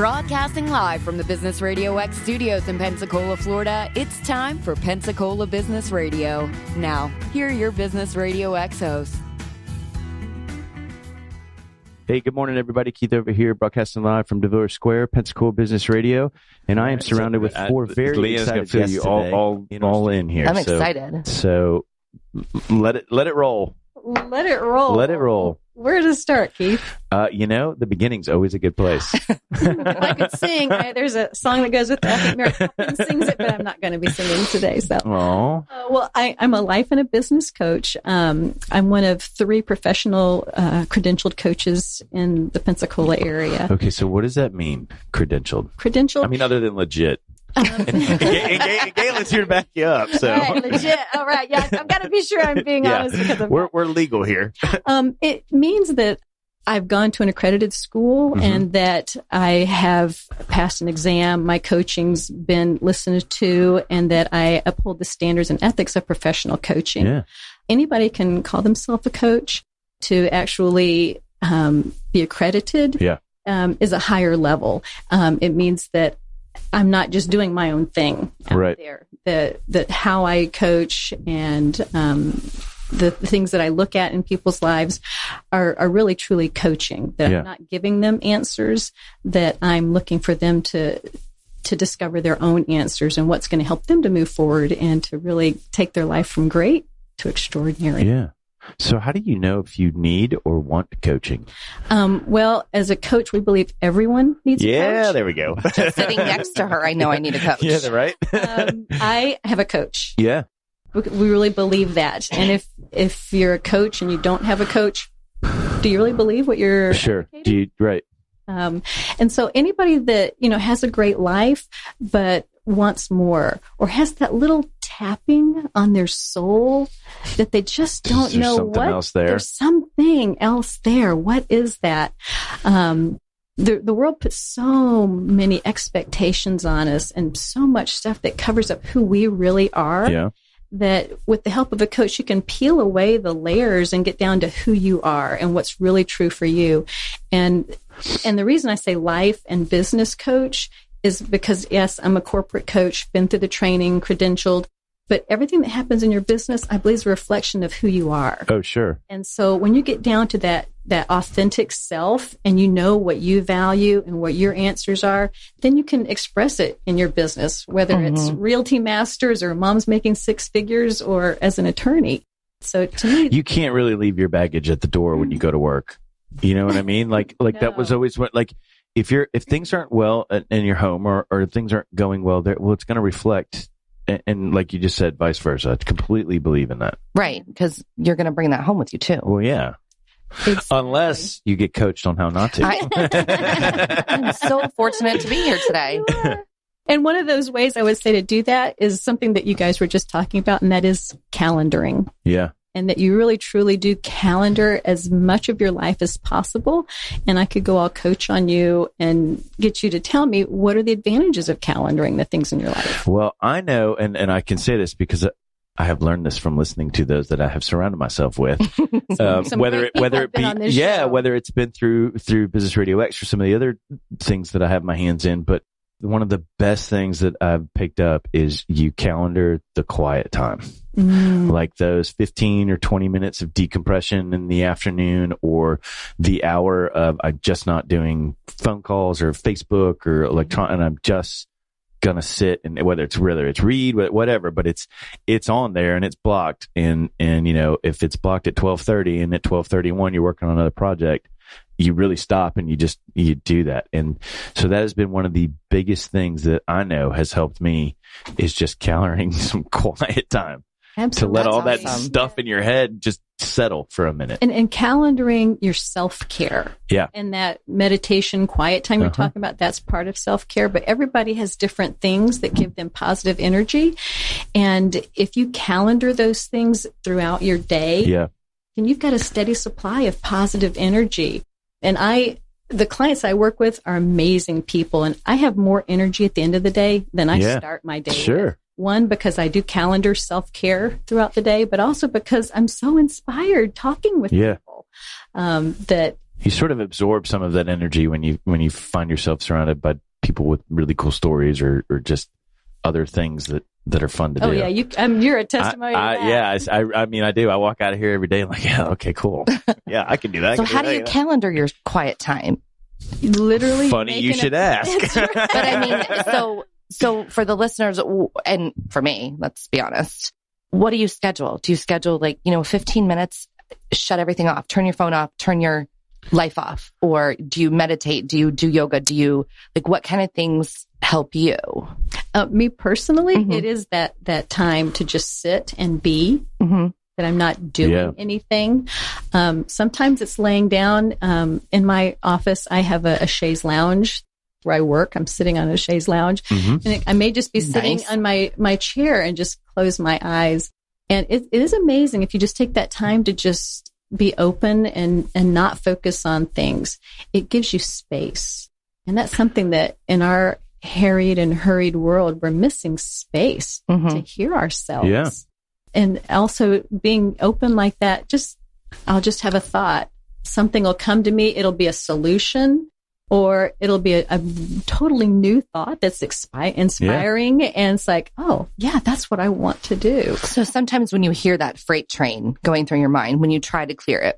Broadcasting live from the Business Radio X studios in Pensacola, Florida, it's time for Pensacola Business Radio. Now, here are your Business Radio X hosts. Hey, good morning, everybody. Keith over here, broadcasting live from DeVille Square, Pensacola Business Radio, and I am surrounded with four very excited guests today. All in here. I'm excited. So let it roll. Let it roll. Let it roll. Where to start, Keith? The beginning's always a good place. I could sing. There's a song that goes with that. I think Mary Poppins sings it, but I'm not going to be singing today. So, I'm a life and a business coach. I'm one of 3 professional credentialed coaches in the Pensacola area. Okay, so what does that mean, credentialed? Credentialed? I mean, other than legit. Galen's here to back you up. So. All right, legit. All right. Yeah, I've got to be sure I'm being honest. Because we're legal here. It means that I've gone to an accredited school and that I have passed an exam. My coaching's been listened to, and that I uphold the standards and ethics of professional coaching. Yeah. Anybody can call themselves a coach. To actually be accredited is a higher level. It means that I'm not just doing my own thing out there. That how I coach and the things that I look at in people's lives are really truly coaching. That I'm not giving them answers, that I'm looking for them to discover their own answers and what's going to help them to move forward and to really take their life from great to extraordinary. Yeah. So how do you know if you need or want coaching? Well, as a coach, we believe everyone needs a coach. Yeah, there we go. Just sitting next to her, I know I need a coach. Yeah, right. I have a coach. Yeah. We really believe that. And if you're a coach and you don't have a coach, do you really believe what you're advocating? Right. And so anybody that, has a great life, but wants more, or has that little tapping on their soul that they just don't know what else there. There's something else there. What is that? The world puts so many expectations on us and so much stuff that covers up who we really are. Yeah. That with the help of a coach, you can peel away the layers and get down to who you are and what's really true for you. And the reason I say life and business coach is because, yes, I'm a corporate coach, been through the training, credentialed, but everything that happens in your business, I believe, is a reflection of who you are. Oh, sure. And so when you get down to that authentic self and you know what you value and what your answers are, then you can express it in your business, whether it's Realty Masters or Mom's Making 6 Figures or as an attorney. So to me, you can't really leave your baggage at the door when you go to work. You know what I mean? Like no. That was always what, like, if things aren't well in your home or things aren't going well there, well, it's going to reflect. And like you just said, vice versa. I completely believe in that. Right. Because you're going to bring that home with you too. Well, yeah. Exactly. Unless you get coached on how not to. I'm so fortunate to be here today. And one of those ways I would say to do that is something that you guys were just talking about, and that is calendaring. Yeah. And that you really truly do calendar as much of your life as possible. And I could go all coach on you and get you to tell me what are the advantages of calendaring the things in your life. Well, I know, and I can say this because I have learned this from listening to those that I have surrounded myself with. Whether it's been through Business Radio X or some of the other things that I have my hands in, but one of the best things that I've picked up is you calendar the quiet time. Like those 15 or 20 minutes of decompression in the afternoon, or the hour of I'm just not doing phone calls or Facebook or electronic, and I'm just gonna sit, and whether it's read, whatever, but it's on there and it's blocked. And if it's blocked at 12:30 and at 12:31 you're working on another project, you really stop and you do that. And so that has been one of the biggest things that I know has helped me, is just calendaring some quiet time. Absolutely. To let all that stuff in your head just settle for a minute. And calendaring your self-care. Yeah. And that meditation, quiet time you're talking about, that's part of self-care. But everybody has different things that give them positive energy. And if you calendar those things throughout your day, then you've got a steady supply of positive energy. And the clients I work with are amazing people. And I have more energy at the end of the day than I start my day with. One, because I do calendar self-care throughout the day, but also because I'm so inspired talking with people that You sort of absorb some of that energy when you find yourself surrounded by people with really cool stories or just other things that are fun to do. Oh yeah, you're a testimony. I mean, I do. I walk out of here every day. I'm like, yeah, okay, cool. Yeah, I can do that. So how do you calendar your quiet time? Literally. Funny you should ask. Right. But I mean, so for the listeners and for me, let's be honest, what do you schedule? Do you schedule 15 minutes, shut everything off, turn your phone off, turn your life off? Or do you meditate? Do you do yoga? Do you what kind of things help you? Me personally, it is that time to just sit and be, that I'm not doing anything. Sometimes it's laying down. In my office, I have a chaise lounge where I work. I'm sitting on a chaise lounge and I may just be sitting on my chair and just close my eyes. And it is amazing if you just take that time to just be open and not focus on things. It gives you space. And that's something that in our harried and hurried world, we're missing space to hear ourselves. Yeah. And also being open like that, I'll just have a thought. Something will come to me. It'll be a solution or it'll be a totally new thought that's inspiring. And it's like, oh yeah, that's what I want to do. So sometimes when you hear that freight train going through your mind, when you try to clear it,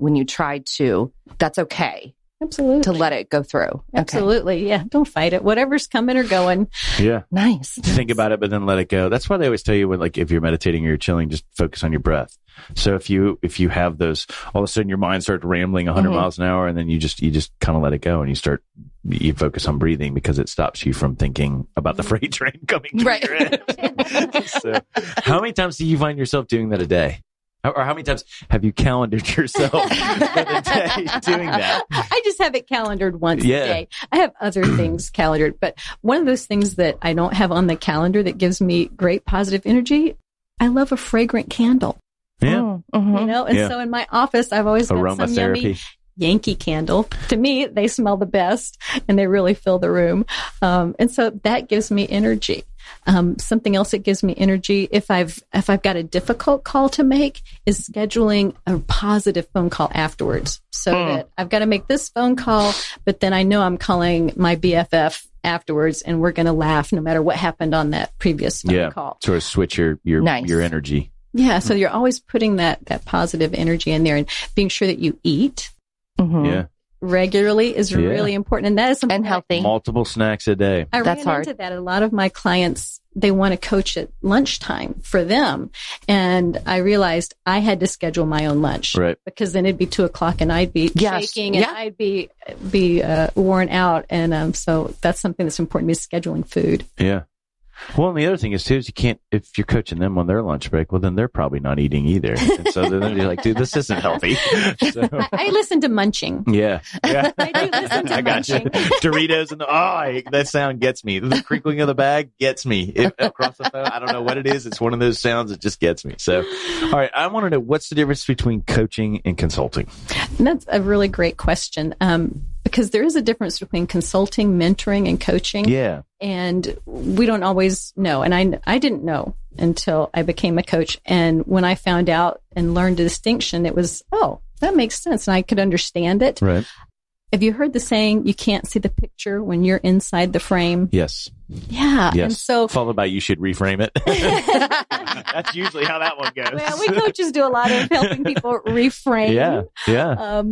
that's okay. Absolutely. To let it go through. Absolutely. Okay. Yeah. Don't fight it. Whatever's coming or going. Yeah. Nice. Think about it, but then let it go. That's why they always tell you when, if you're meditating or you're chilling, just focus on your breath. So if you have those, all of a sudden your mind starts rambling 100 miles an hour and then you just kind of let it go and you focus on breathing because it stops you from thinking about the freight train coming through your head. So how many times do you find yourself doing that a day? Or how many times have you calendared yourself for the day doing that? I just have it calendared once a day. I have other things calendared, but one of those things that I don't have on the calendar that gives me great positive energy, I love a fragrant candle. Yeah. So in my office, I've always got some yummy Yankee candle. To me, they smell the best and they really fill the room. And so that gives me energy. Something else that gives me energy if I've got a difficult call to make is scheduling a positive phone call afterwards. So that I've got to make this phone call, but then I know I'm calling my BFF afterwards and we're going to laugh no matter what happened on that previous phone call. Sort of switch your energy. Yeah. So you're always putting that positive energy in there and being sure that you eat. Yeah. Regularly is really important. And that is something healthy. Multiple snacks a day. That's ran hard. Into that. A lot of my clients, they want to coach at lunchtime for them. And I realized I had to schedule my own lunch. Right. Because then it'd be 2:00 and I'd be shaking and I'd be worn out. And so that's something that's important to me is scheduling food. Yeah. Well, and the other thing is too, is you can't, if you're coaching them on their lunch break, well, then they're probably not eating either. And so then you're like, dude, this isn't healthy. So, I listen to munching. Yeah. I do listen to munching. Doritos and that sound gets me. The crinkling of the bag gets me across the phone. I don't know what it is. It's one of those sounds that just gets me. So, all right. I want to know what's the difference between coaching and consulting? And that's a really great question. Because there is a difference between consulting, mentoring, and coaching. Yeah. And we don't always know. And I didn't know until I became a coach. And when I found out and learned the distinction, it was, oh, that makes sense. And I could understand it. Right. Have you heard the saying, you can't see the picture when you're inside the frame? Yes. Yeah. Yes. And so, followed by you should reframe it. That's usually how that one goes. Well, we coaches do a lot of helping people reframe. Yeah.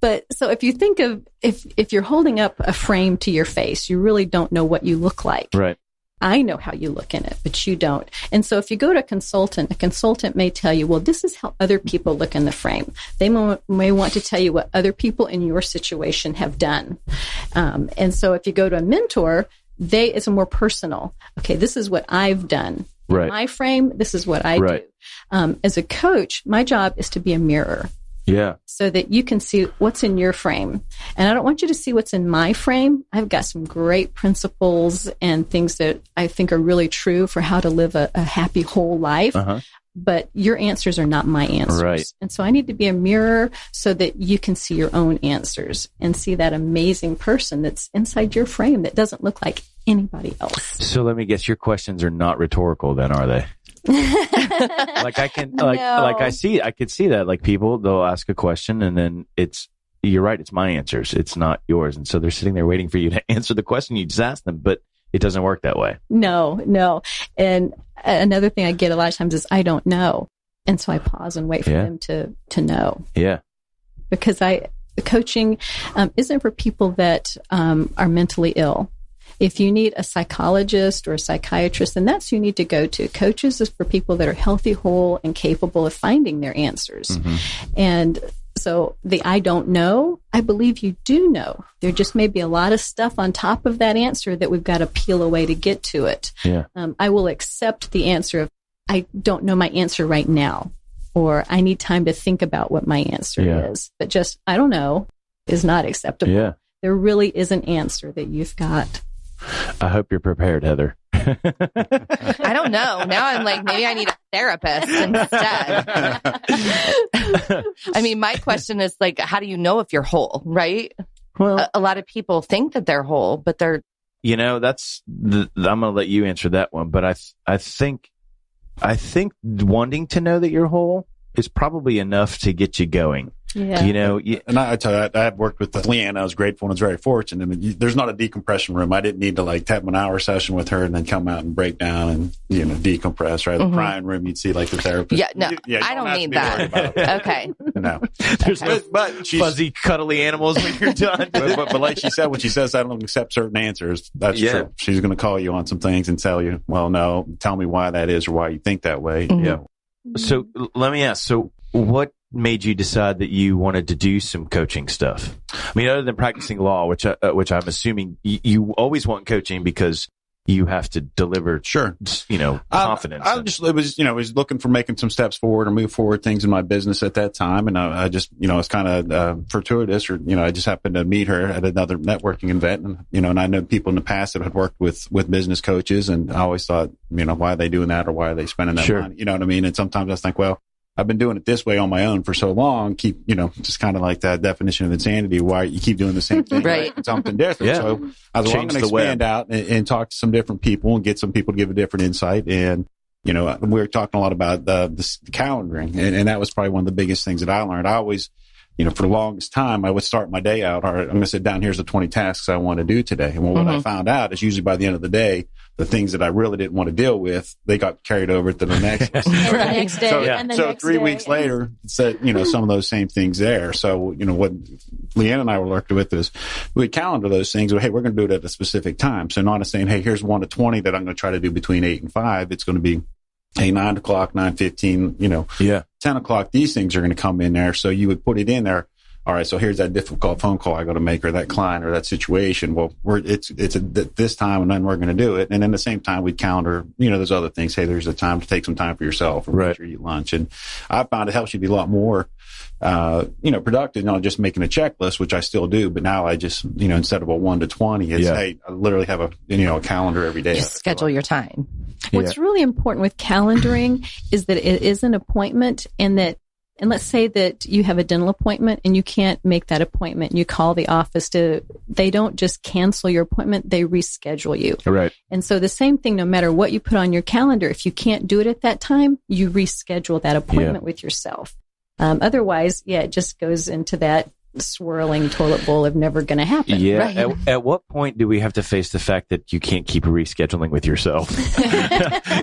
But so if you think of, if you're holding up a frame to your face, you really don't know what you look like. Right. I know how you look in it, but you don't. And so if you go to a consultant may tell you, well, this is how other people look in the frame. They may want to tell you what other people in your situation have done. And so if you go to a mentor, it's more personal. Okay, this is what I've done. Right. In my frame, this is what I do. As a coach, my job is to be a mirror. Yeah. So that you can see what's in your frame. And I don't want you to see what's in my frame. I've got some great principles and things that I think are really true for how to live a happy whole life. But your answers are not my answers. Right. And so I need to be a mirror so that you can see your own answers and see that amazing person that's inside your frame that doesn't look like anybody else. So let me guess, your questions are not rhetorical then, are they? I could see that, like people, they'll ask a question and then it's you're right. It's my answers. It's not yours. And so they're sitting there waiting for you to answer the question you just asked them, but it doesn't work that way. No. And another thing I get a lot of times is I don't know. And so I pause and wait for them to know. Yeah. Because coaching isn't for people that are mentally ill. If you need a psychologist or a psychiatrist, then that's who you need to go to. Coaches is for people that are healthy, whole, and capable of finding their answers. Mm-hmm. And so the I don't know, I believe you do know. There just may be a lot of stuff on top of that answer that we've got to peel away to get to it. Yeah. I will accept the answer of, I don't know my answer right now, or I need time to think about what my answer is. But just, I don't know, is not acceptable. Yeah. There really is an answer that you've got. I hope you're prepared, Heather. I don't know. Now I'm like, maybe I need a therapist instead. I mean, my question is like, how do you know if you're whole, right? Well, a lot of people think that they're whole, but they're... I'm going to let you answer that one, but I think wanting to know that you're whole is probably enough to get you going. Yeah. And I tell you, I've worked with LeAnna. I was grateful and was very fortunate. I mean, there's not a decompression room. I didn't need to like have an hour session with her and then come out and break down and, decompress, right? The crying room, you'd see like the therapist. Yeah, no, I don't need that. Okay. No. There's but fuzzy, cuddly animals when you're done. but like she said, when she says I don't accept certain answers, that's true. She's going to call you on some things and tell you, well, no, tell me why that is or why you think that way. Mm-hmm. Yeah. So let me ask, what made you decide that you wanted to do some coaching stuff? I mean, other than practicing law, which I'm assuming you always want coaching because you have to deliver, confidence. I was looking for making some steps forward or move forward things in my business at that time. And I just, it's kind of fortuitous or, I just happened to meet her at another networking event. And, and I know people in the past that had worked with business coaches. And I always thought, why are they doing that or why are they spending that money? You know what I mean? And sometimes I think, well, I've been doing it this way on my own for so long. Keep, just kind of like that definition of insanity. Why you keep doing the same thing, right? Something different. Yeah. So I was going to expand out and talk to some different people and get some people to give a different insight. And, we were talking a lot about the calendaring. And that was probably one of the biggest things that I learned. I always, for the longest time, I would start my day out. All right, I'm going to sit down. Here's the 20 tasks I want to do today. And what I found out is usually by the end of the day, the things that I really didn't want to deal with, they got carried over to the next day. So 3 weeks later, said, some of those same things there. So, what LeAnna and I were working with is we calendar those things. Well, hey, we're going to do it at a specific time. So not saying, hey, here's 1 to 20 that I'm going to try to do between 8 and 5. It's going to be, hey, 9 o'clock, 9:15, 10 o'clock, these things are going to come in there. So you would put it in there. All right, so here's that difficult phone call I got to make or that client or that situation. Well, it's at this time and then we're going to do it. And then at the same time, we calendar, there's other things. Hey, there's a time to take some time for yourself or make sure you eat lunch. And I found it helps you be a lot more, productive, not just making a checklist, which I still do. But now I just, instead of a 1 to 20, it's, hey, I literally have a calendar every day. Just schedule your time. What's really important with calendaring is that it is an appointment and let's say that you have a dental appointment and you can't make that appointment and you call the office they don't just cancel your appointment, they reschedule you. Right. And so the same thing, no matter what you put on your calendar, if you can't do it at that time, you reschedule that appointment with yourself. Otherwise, it just goes into that swirling toilet bowl of never going to happen. Yeah. Right. At what point do we have to face the fact that you can't keep rescheduling with yourself?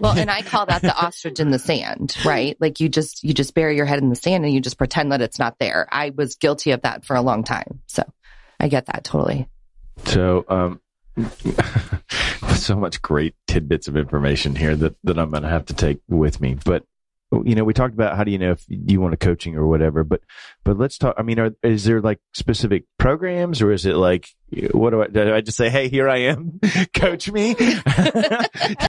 Well, and I call that the ostrich in the sand, right? Like you just bury your head in the sand and you just pretend that it's not there. I was guilty of that for a long time. So I get that totally. So, so much great tidbits of information here that I'm going to have to take with me. But we talked about how do you know if you want a coaching or whatever, but let's talk. I mean, is there like specific programs or is it like, do I just say, hey, here I am, coach me?